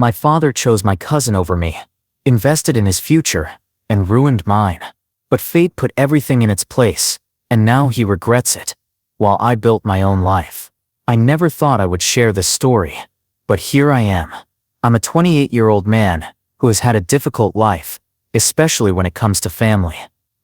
My father chose my cousin over me, invested in his future, and ruined mine. But fate put everything in its place, and now he regrets it, while I built my own life. I never thought I would share this story, but here I am. I'm a 28-year-old man who has had a difficult life, especially when it comes to family.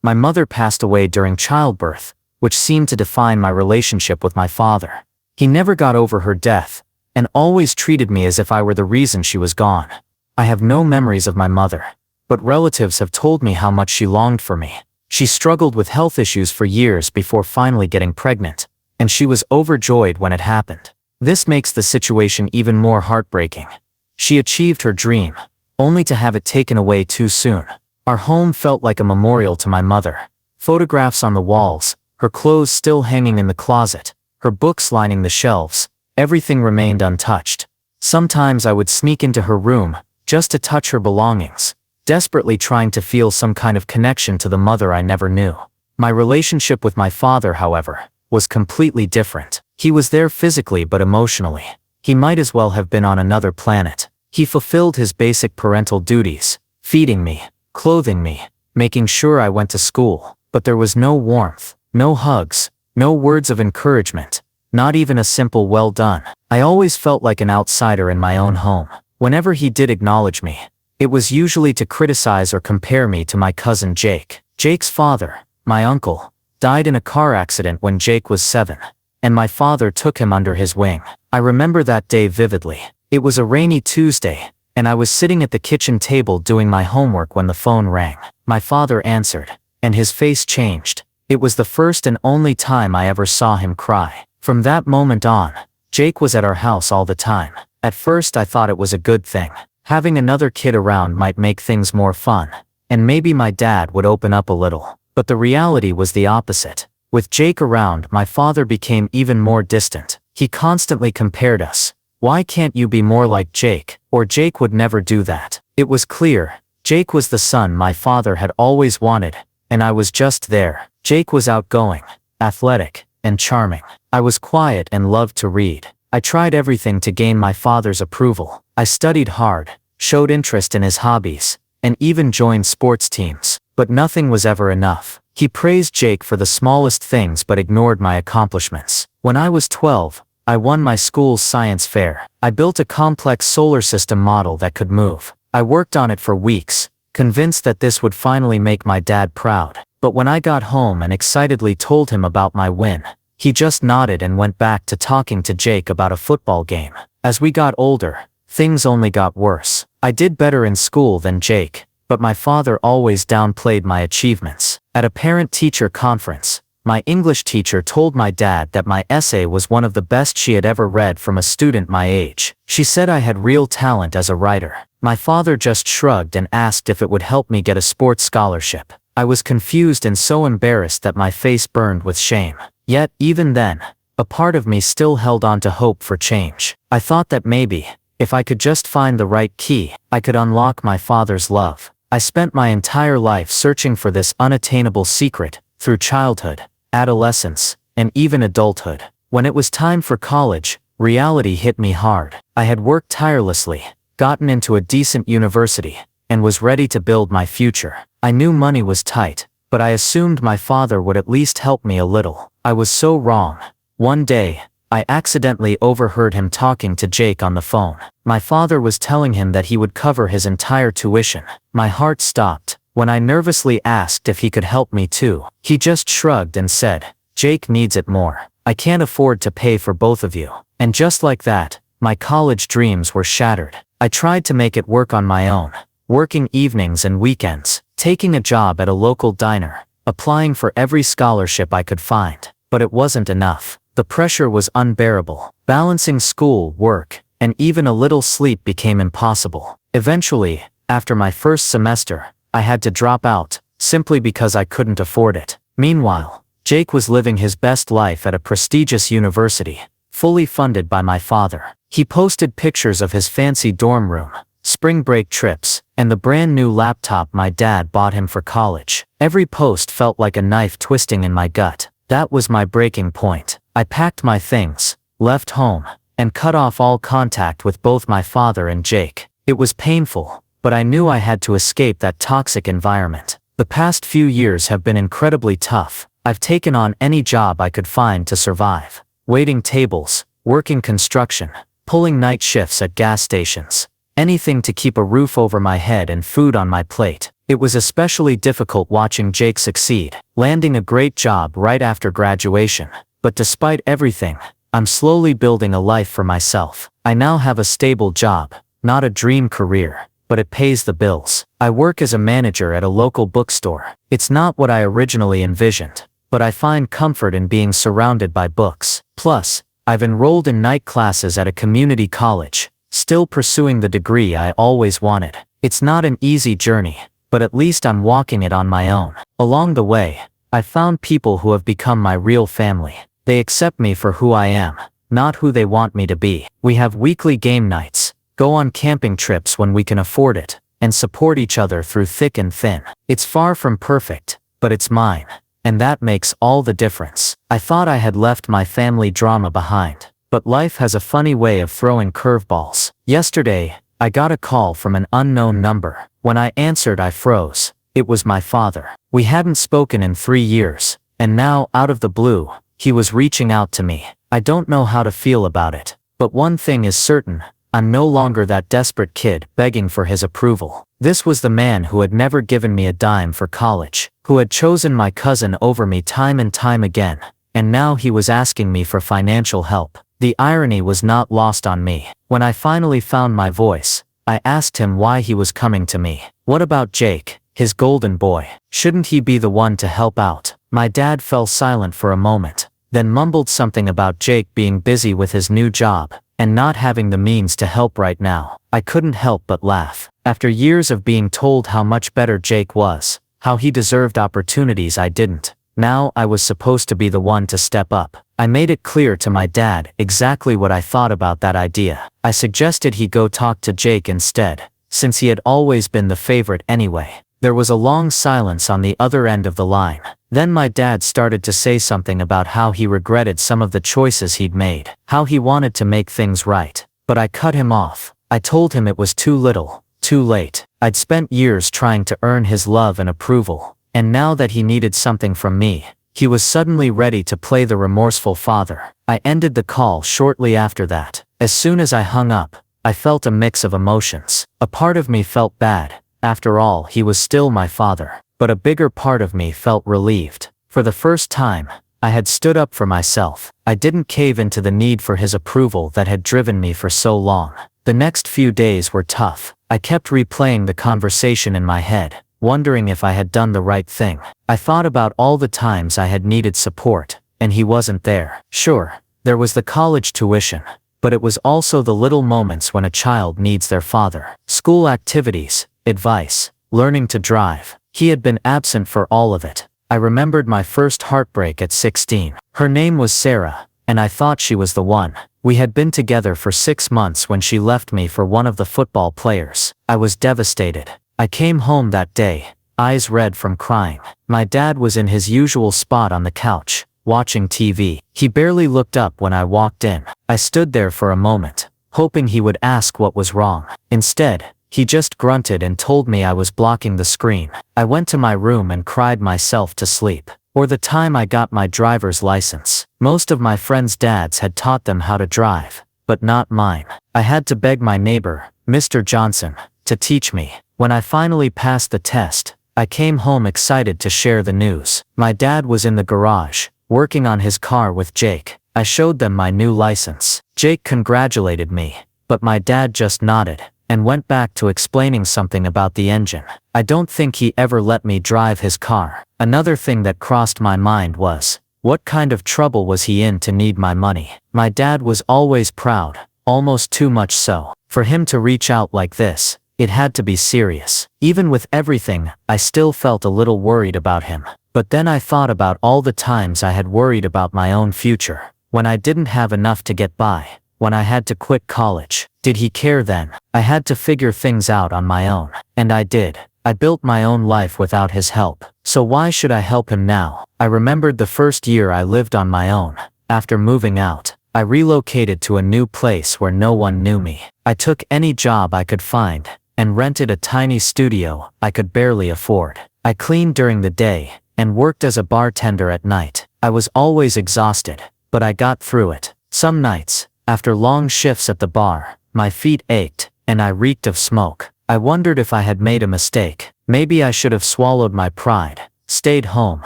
My mother passed away during childbirth, which seemed to define my relationship with my father. He never got over her death, and always treated me as if I were the reason she was gone. I have no memories of my mother, but relatives have told me how much she longed for me. She struggled with health issues for years before finally getting pregnant, and she was overjoyed when it happened. This makes the situation even more heartbreaking. She achieved her dream, only to have it taken away too soon. Our home felt like a memorial to my mother. Photographs on the walls, her clothes still hanging in the closet, her books lining the shelves, everything remained untouched. Sometimes I would sneak into her room, just to touch her belongings, desperately trying to feel some kind of connection to the mother I never knew. My relationship with my father, however, was completely different. He was there physically but emotionally. He might as well have been on another planet. He fulfilled his basic parental duties, feeding me, clothing me, making sure I went to school, but there was no warmth, no hugs, no words of encouragement, not even a simple well done. I always felt like an outsider in my own home. Whenever he did acknowledge me, it was usually to criticize or compare me to my cousin Jake. Jake's father, my uncle, died in a car accident when Jake was 7, and my father took him under his wing. I remember that day vividly. It was a rainy Tuesday, and I was sitting at the kitchen table doing my homework when the phone rang. My father answered, and his face changed. It was the first and only time I ever saw him cry. From that moment on, Jake was at our house all the time. At first I thought it was a good thing. Having another kid around might make things more fun, and maybe my dad would open up a little. But the reality was the opposite. With Jake around, my father became even more distant. He constantly compared us. Why can't you be more like Jake? Or Jake would never do that. It was clear, Jake was the son my father had always wanted, and I was just there. Jake was outgoing, athletic, and charming. I was quiet and loved to read. I tried everything to gain my father's approval. I studied hard, showed interest in his hobbies, and even joined sports teams. But nothing was ever enough. He praised Jake for the smallest things but ignored my accomplishments. When I was 12, I won my school's science fair. I built a complex solar system model that could move. I worked on it for weeks, convinced that this would finally make my dad proud. But when I got home and excitedly told him about my win, he just nodded and went back to talking to Jake about a football game. As we got older, things only got worse. I did better in school than Jake, but my father always downplayed my achievements. At a parent-teacher conference, my English teacher told my dad that my essay was one of the best she had ever read from a student my age. She said I had real talent as a writer. My father just shrugged and asked if it would help me get a sports scholarship. I was confused and so embarrassed that my face burned with shame. Yet, even then, a part of me still held on to hope for change. I thought that maybe, if I could just find the right key, I could unlock my father's love. I spent my entire life searching for this unattainable secret, through childhood, adolescence, and even adulthood. When it was time for college, reality hit me hard. I had worked tirelessly, gotten into a decent university, and was ready to build my future. I knew money was tight, but I assumed my father would at least help me a little. I was so wrong. One day, I accidentally overheard him talking to Jake on the phone. My father was telling him that he would cover his entire tuition. My heart stopped when I nervously asked if he could help me too. He just shrugged and said, "Jake needs it more. I can't afford to pay for both of you." And just like that, my college dreams were shattered. I tried to make it work on my own, working evenings and weekends, taking a job at a local diner, applying for every scholarship I could find. But it wasn't enough. The pressure was unbearable. Balancing school, work, and even a little sleep became impossible. Eventually, after my first semester, I had to drop out, simply because I couldn't afford it. Meanwhile, Jake was living his best life at a prestigious university, fully funded by my father. He posted pictures of his fancy dorm room, spring break trips, and the brand new laptop my dad bought him for college. Every post felt like a knife twisting in my gut. That was my breaking point. I packed my things, left home, and cut off all contact with both my father and Jake. It was painful, but I knew I had to escape that toxic environment. The past few years have been incredibly tough. I've taken on any job I could find to survive. Waiting tables, working construction, pulling night shifts at gas stations. Anything to keep a roof over my head and food on my plate. It was especially difficult watching Jake succeed, landing a great job right after graduation. But despite everything, I'm slowly building a life for myself. I now have a stable job, not a dream career, but it pays the bills. I work as a manager at a local bookstore. It's not what I originally envisioned, but I find comfort in being surrounded by books. Plus, I've enrolled in night classes at a community college, still pursuing the degree I always wanted. It's not an easy journey, but at least I'm walking it on my own. Along the way, I found people who have become my real family. They accept me for who I am, not who they want me to be. We have weekly game nights, go on camping trips when we can afford it, and support each other through thick and thin. It's far from perfect, but it's mine, and that makes all the difference. I thought I had left my family drama behind, but life has a funny way of throwing curveballs. Yesterday, I got a call from an unknown number. When I answered, I froze. It was my father. We hadn't spoken in 3 years, and now, out of the blue, he was reaching out to me. I don't know how to feel about it, but one thing is certain, I'm no longer that desperate kid begging for his approval. This was the man who had never given me a dime for college, who had chosen my cousin over me time and time again, and now he was asking me for financial help. The irony was not lost on me. When I finally found my voice, I asked him why he was coming to me. What about Jake, his golden boy? Shouldn't he be the one to help out? My dad fell silent for a moment, then mumbled something about Jake being busy with his new job, and not having the means to help right now. I couldn't help but laugh. After years of being told how much better Jake was, how he deserved opportunities I didn't, now I was supposed to be the one to step up. I made it clear to my dad exactly what I thought about that idea. I suggested he go talk to Jake instead, since he had always been the favorite anyway. There was a long silence on the other end of the line. Then my dad started to say something about how he regretted some of the choices he'd made, how he wanted to make things right. But I cut him off. I told him it was too little, too late. I'd spent years trying to earn his love and approval, and now that he needed something from me, he was suddenly ready to play the remorseful father. I ended the call shortly after that. As soon as I hung up, I felt a mix of emotions. A part of me felt bad. After all, he was still my father. But a bigger part of me felt relieved. For the first time, I had stood up for myself. I didn't cave into the need for his approval that had driven me for so long. The next few days were tough. I kept replaying the conversation in my head, wondering if I had done the right thing. I thought about all the times I had needed support, and he wasn't there. Sure, there was the college tuition, but it was also the little moments when a child needs their father. School activities, advice, learning to drive. He had been absent for all of it. I remembered my first heartbreak at 16. Her name was Sarah, and I thought she was the one. We had been together for 6 months when she left me for one of the football players. I was devastated. I came home that day, eyes red from crying. My dad was in his usual spot on the couch, watching TV. He barely looked up when I walked in. I stood there for a moment, hoping he would ask what was wrong. Instead, he just grunted and told me I was blocking the screen. I went to my room and cried myself to sleep. Or the time I got my driver's license. Most of my friends' dads had taught them how to drive, but not mine. I had to beg my neighbor, Mr. Johnson, to teach me. When I finally passed the test, I came home excited to share the news. My dad was in the garage, working on his car with Jake. I showed them my new license. Jake congratulated me, but my dad just nodded and went back to explaining something about the engine. I don't think he ever let me drive his car. Another thing that crossed my mind was, what kind of trouble was he in to need my money? My dad was always proud, almost too much so. For him to reach out like this, it had to be serious. Even with everything, I still felt a little worried about him. But then I thought about all the times I had worried about my own future, when I didn't have enough to get by, when I had to quit college. Did he care then? I had to figure things out on my own. And I did. I built my own life without his help. So why should I help him now? I remembered the first year I lived on my own. After moving out, I relocated to a new place where no one knew me. I took any job I could find and rented a tiny studio I could barely afford. I cleaned during the day and worked as a bartender at night. I was always exhausted, but I got through it. Some nights, after long shifts at the bar, my feet ached and I reeked of smoke. I wondered if I had made a mistake. Maybe I should have swallowed my pride, stayed home,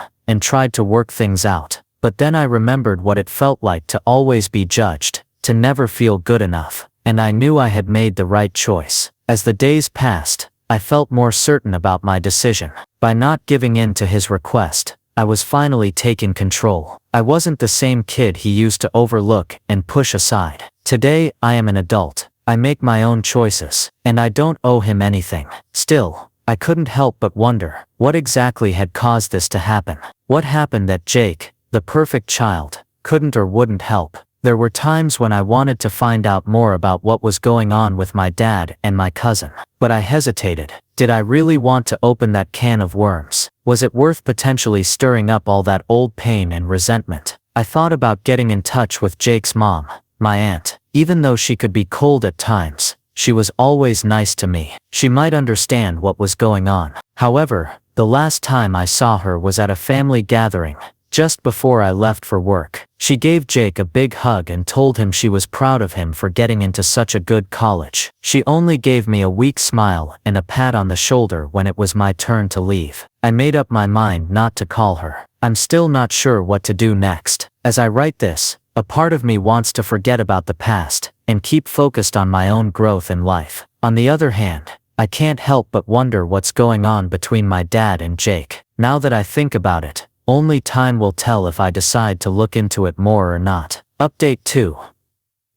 and tried to work things out. But then I remembered what it felt like to always be judged, to never feel good enough, and I knew I had made the right choice. As the days passed, I felt more certain about my decision. By not giving in to his request, I was finally taking control. I wasn't the same kid he used to overlook and push aside. Today, I am an adult. I make my own choices, and I don't owe him anything. Still, I couldn't help but wonder, what exactly had caused this to happen? What happened that Jake, the perfect child, couldn't or wouldn't help? There were times when I wanted to find out more about what was going on with my dad and my cousin, but I hesitated. Did I really want to open that can of worms? Was it worth potentially stirring up all that old pain and resentment? I thought about getting in touch with Jake's mom, my aunt. Even though she could be cold at times, she was always nice to me. She might understand what was going on. However, the last time I saw her was at a family gathering, just before I left for work. She gave Jake a big hug and told him she was proud of him for getting into such a good college. She only gave me a weak smile and a pat on the shoulder when it was my turn to leave. I made up my mind not to call her. I'm still not sure what to do next. As I write this, a part of me wants to forget about the past and keep focused on my own growth in life. On the other hand, I can't help but wonder what's going on between my dad and Jake. Now that I think about it, only time will tell if I decide to look into it more or not. Update 2.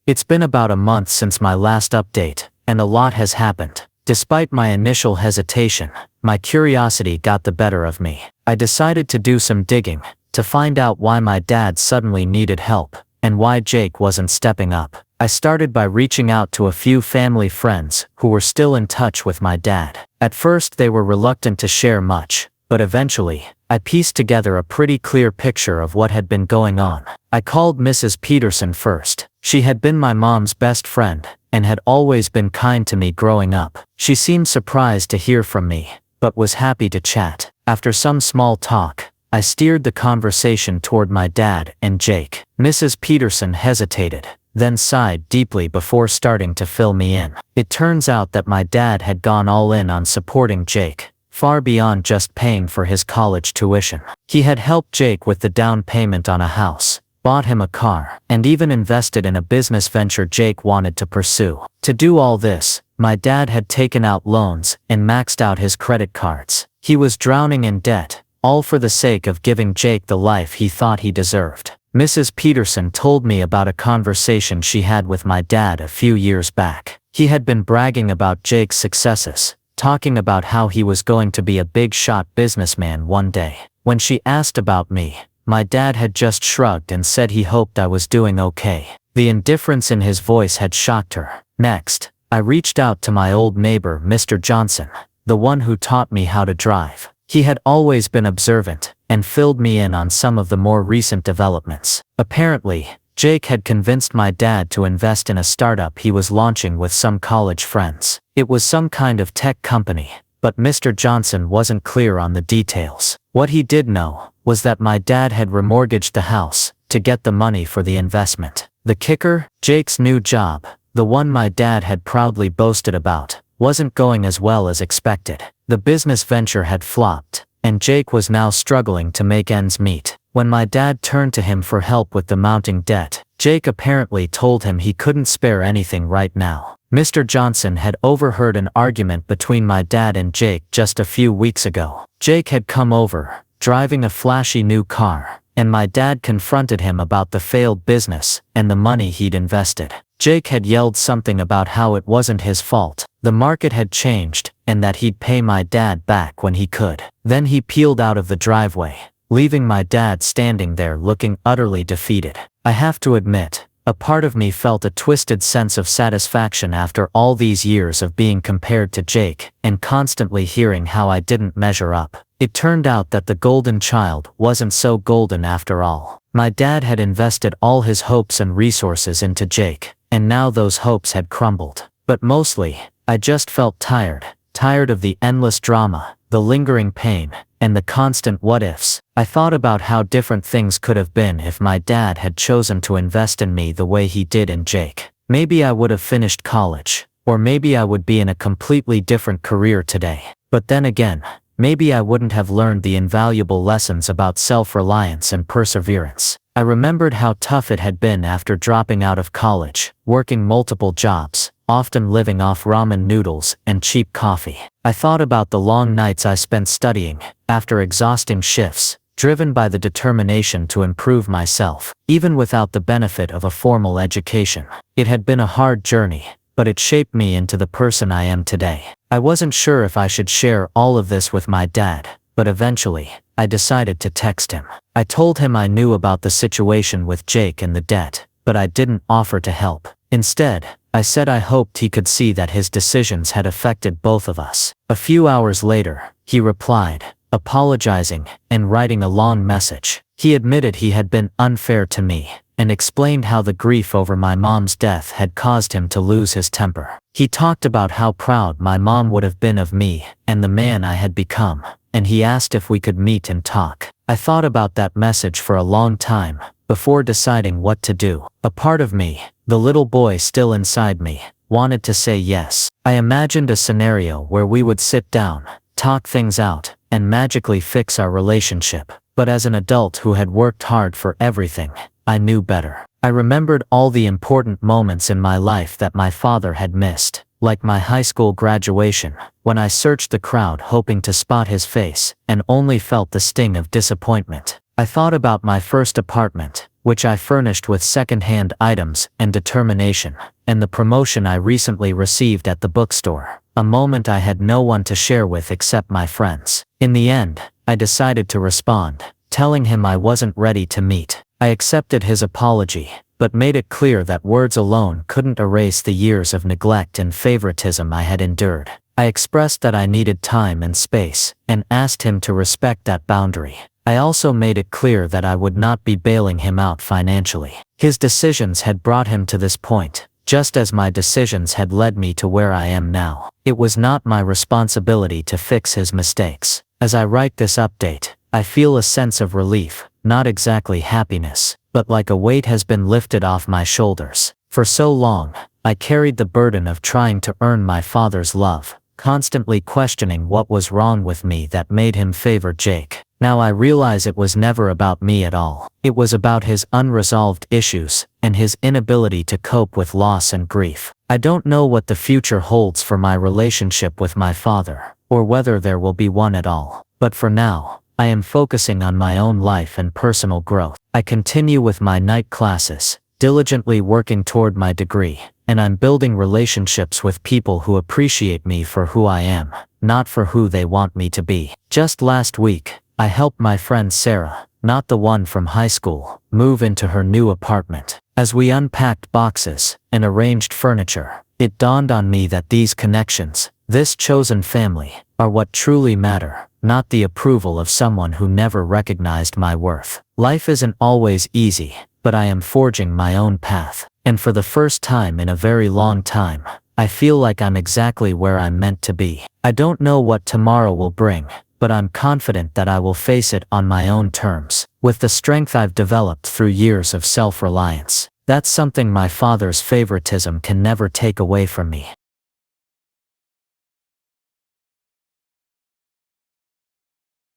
It's been about a month since my last update, and a lot has happened. Despite my initial hesitation, my curiosity got the better of me. I decided to do some digging to find out why my dad suddenly needed help and why Jake wasn't stepping up. I started by reaching out to a few family friends who were still in touch with my dad. At first they were reluctant to share much, but eventually, I pieced together a pretty clear picture of what had been going on. I called Mrs. Peterson first. She had been my mom's best friend and had always been kind to me growing up. She seemed surprised to hear from me, but was happy to chat. After some small talk, I steered the conversation toward my dad and Jake. Mrs. Peterson hesitated, then sighed deeply before starting to fill me in. It turns out that my dad had gone all in on supporting Jake, far beyond just paying for his college tuition. He had helped Jake with the down payment on a house, bought him a car, and even invested in a business venture Jake wanted to pursue. To do all this, my dad had taken out loans and maxed out his credit cards. He was drowning in debt, all for the sake of giving Jake the life he thought he deserved. Mrs. Peterson told me about a conversation she had with my dad a few years back. He had been bragging about Jake's successes, talking about how he was going to be a big-shot businessman one day. When she asked about me, my dad had just shrugged and said he hoped I was doing okay. The indifference in his voice had shocked her. Next, I reached out to my old neighbor, Mr. Johnson, the one who taught me how to drive. He had always been observant and filled me in on some of the more recent developments. Apparently, Jake had convinced my dad to invest in a startup he was launching with some college friends. It was some kind of tech company, but Mr. Johnson wasn't clear on the details. What he did know was that my dad had remortgaged the house to get the money for the investment. The kicker, Jake's new job, the one my dad had proudly boasted about, wasn't going as well as expected. The business venture had flopped, and Jake was now struggling to make ends meet. When my dad turned to him for help with the mounting debt, Jake apparently told him he couldn't spare anything right now. Mr. Johnson had overheard an argument between my dad and Jake just a few weeks ago. Jake had come over, driving a flashy new car, and my dad confronted him about the failed business and the money he'd invested. Jake had yelled something about how it wasn't his fault, the market had changed, and that he'd pay my dad back when he could. Then he peeled out of the driveway, leaving my dad standing there looking utterly defeated. I have to admit, a part of me felt a twisted sense of satisfaction after all these years of being compared to Jake and constantly hearing how I didn't measure up. It turned out that the golden child wasn't so golden after all. My dad had invested all his hopes and resources into Jake, and now those hopes had crumbled. But mostly, I just felt tired of the endless drama, the lingering pain, and the constant what-ifs. I thought about how different things could have been if my dad had chosen to invest in me the way he did in Jake. Maybe I would have finished college, or maybe I would be in a completely different career today. But then again, maybe I wouldn't have learned the invaluable lessons about self-reliance and perseverance. I remembered how tough it had been after dropping out of college, working multiple jobs, often living off ramen noodles and cheap coffee. I thought about the long nights I spent studying, after exhausting shifts, driven by the determination to improve myself, even without the benefit of a formal education. It had been a hard journey, but it shaped me into the person I am today. I wasn't sure if I should share all of this with my dad, but eventually, I decided to text him. I told him I knew about the situation with Jake and the debt, but I didn't offer to help. Instead, I said I hoped he could see that his decisions had affected both of us. A few hours later, he replied, apologizing and writing a long message. He admitted he had been unfair to me, and explained how the grief over my mom's death had caused him to lose his temper. He talked about how proud my mom would have been of me and the man I had become, and he asked if we could meet and talk. I thought about that message for a long time, before deciding what to do. A part of me, the little boy still inside me, wanted to say yes. I imagined a scenario where we would sit down, talk things out, and magically fix our relationship. But as an adult who had worked hard for everything, I knew better. I remembered all the important moments in my life that my father had missed, like my high school graduation, when I searched the crowd hoping to spot his face, and only felt the sting of disappointment. I thought about my first apartment, which I furnished with second-hand items and determination, and the promotion I recently received at the bookstore, a moment I had no one to share with except my friends. In the end, I decided to respond, telling him I wasn't ready to meet. I accepted his apology, but made it clear that words alone couldn't erase the years of neglect and favoritism I had endured. I expressed that I needed time and space, and asked him to respect that boundary. I also made it clear that I would not be bailing him out financially. His decisions had brought him to this point, just as my decisions had led me to where I am now. It was not my responsibility to fix his mistakes. As I write this update, I feel a sense of relief, not exactly happiness, but like a weight has been lifted off my shoulders. For so long, I carried the burden of trying to earn my father's love, constantly questioning what was wrong with me that made him favor Jake. Now I realize it was never about me at all. It was about his unresolved issues, and his inability to cope with loss and grief. I don't know what the future holds for my relationship with my father, or whether there will be one at all. But for now, I am focusing on my own life and personal growth. I continue with my night classes, diligently working toward my degree, and I'm building relationships with people who appreciate me for who I am, not for who they want me to be. Just last week, I helped my friend Sarah, not the one from high school, move into her new apartment. As we unpacked boxes and arranged furniture, it dawned on me that these connections, this chosen family, are what truly matter, not the approval of someone who never recognized my worth. Life isn't always easy, but I am forging my own path. And for the first time in a very long time, I feel like I'm exactly where I'm meant to be. I don't know what tomorrow will bring, but I'm confident that I will face it on my own terms, with the strength I've developed through years of self-reliance. That's something my father's favoritism can never take away from me.